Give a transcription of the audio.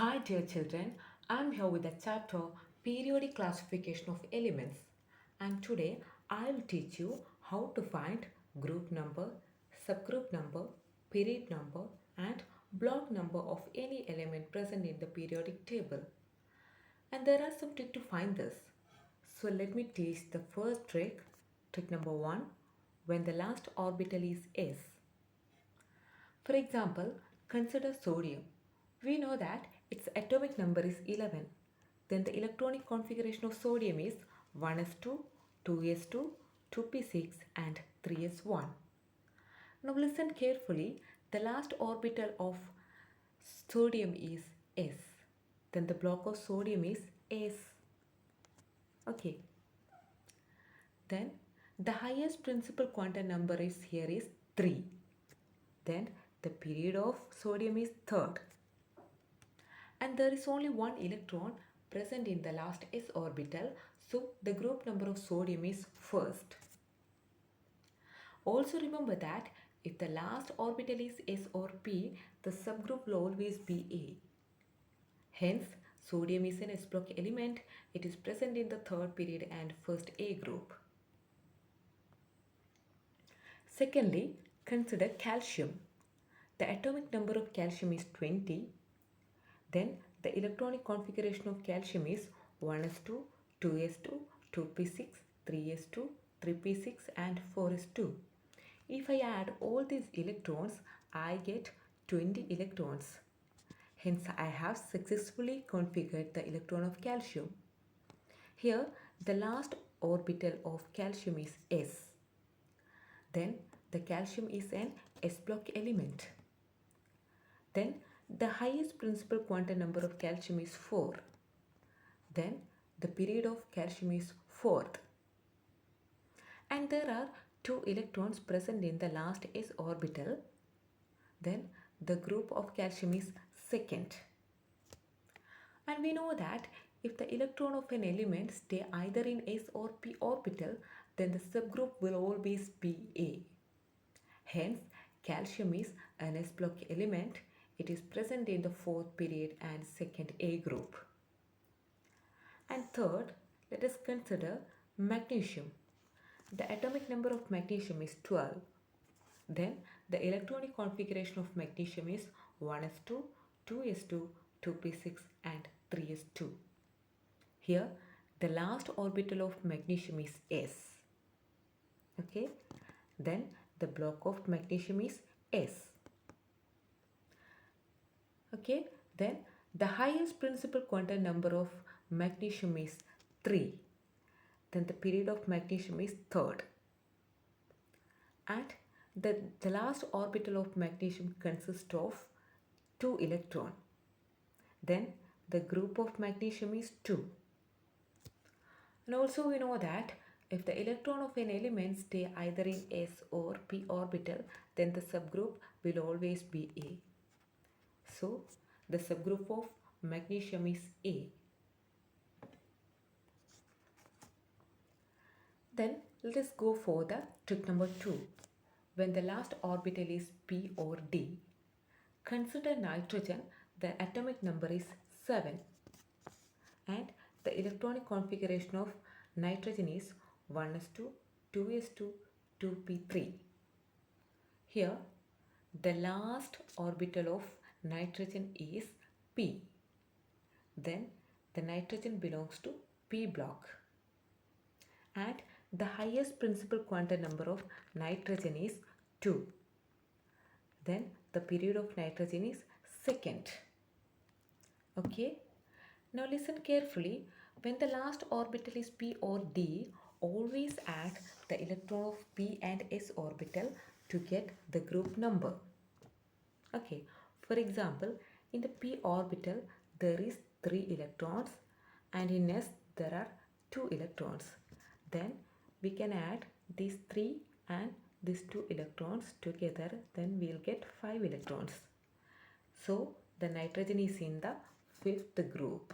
Hi dear children, I'm here with the chapter Periodic Classification of Elements, and today I'll teach you how to find group number, subgroup number, period number and block number of any element present in the periodic table. And there are some tricks to find this. So let me teach the first trick. Trick number 1, when the last orbital is s. For example, consider sodium. We know that its atomic number is 11. Then the electronic configuration of sodium is 1s2, 2s2, 2p6 and 3s1. Now listen carefully. The last orbital of sodium is s. Then the block of sodium is s. Okay. Then the highest principal quantum number is here is 3. Then the period of sodium is third. And there is only one electron present in the last s orbital, so the group number of sodium is first. Also remember that if the last orbital is s or p, the subgroup will always be A. Hence, sodium is an s block element. It is present in the third period and first A group. Secondly, consider calcium. The atomic number of calcium is 20. Then the electronic configuration of calcium is 1s2, 2s2, 2p6, 3s2, 3p6 and 4s2. If I add all these electrons, I get 20 electrons. Hence, I have successfully configured the electron of calcium. Here, the last orbital of calcium is s. Then, the calcium is an s block element. Then, the highest principal quantum number of calcium is 4. Then, the period of calcium is fourth. And there are 2 electrons present in the last s orbital. Then, the group of calcium is second. And we know that if the electron of an element stay either in s or p orbital, then the subgroup will always be A. Hence, calcium is an s block element. It is present in the fourth period and second A group. And third, let us consider magnesium. The atomic number of magnesium is 12. Then the electronic configuration of magnesium is 1s2, 2s2, 2p6 and 3s2. Here the last orbital of magnesium is s. Okay. Then the block of magnesium is s. Okay. Then the highest principal quantum number of magnesium is 3. Then the period of magnesium is third. And the last orbital of magnesium consists of 2 electrons. Then the group of magnesium is 2. And also we know that if the electron of an element stay either in s or p orbital, then the subgroup will always be A. So the subgroup of magnesium is A. Then let us go for the trick number 2. When the last orbital is p or d, consider nitrogen. The atomic number is 7 and the electronic configuration of nitrogen is 1s2, 2s2, 2p3. Here the last orbital of nitrogen is p. Then the nitrogen belongs to p block. And the highest principal quantum number of nitrogen is 2. Then the period of nitrogen is second. Okay. Now listen carefully. When the last orbital is p or d, always add the electron of p and s orbital to get the group number. Okay. For example, in the p orbital there is 3 electrons and in s there are 2 electrons. Then we can add these 3 and these 2 electrons together, then we'll get 5 electrons. So the nitrogen is in the fifth group.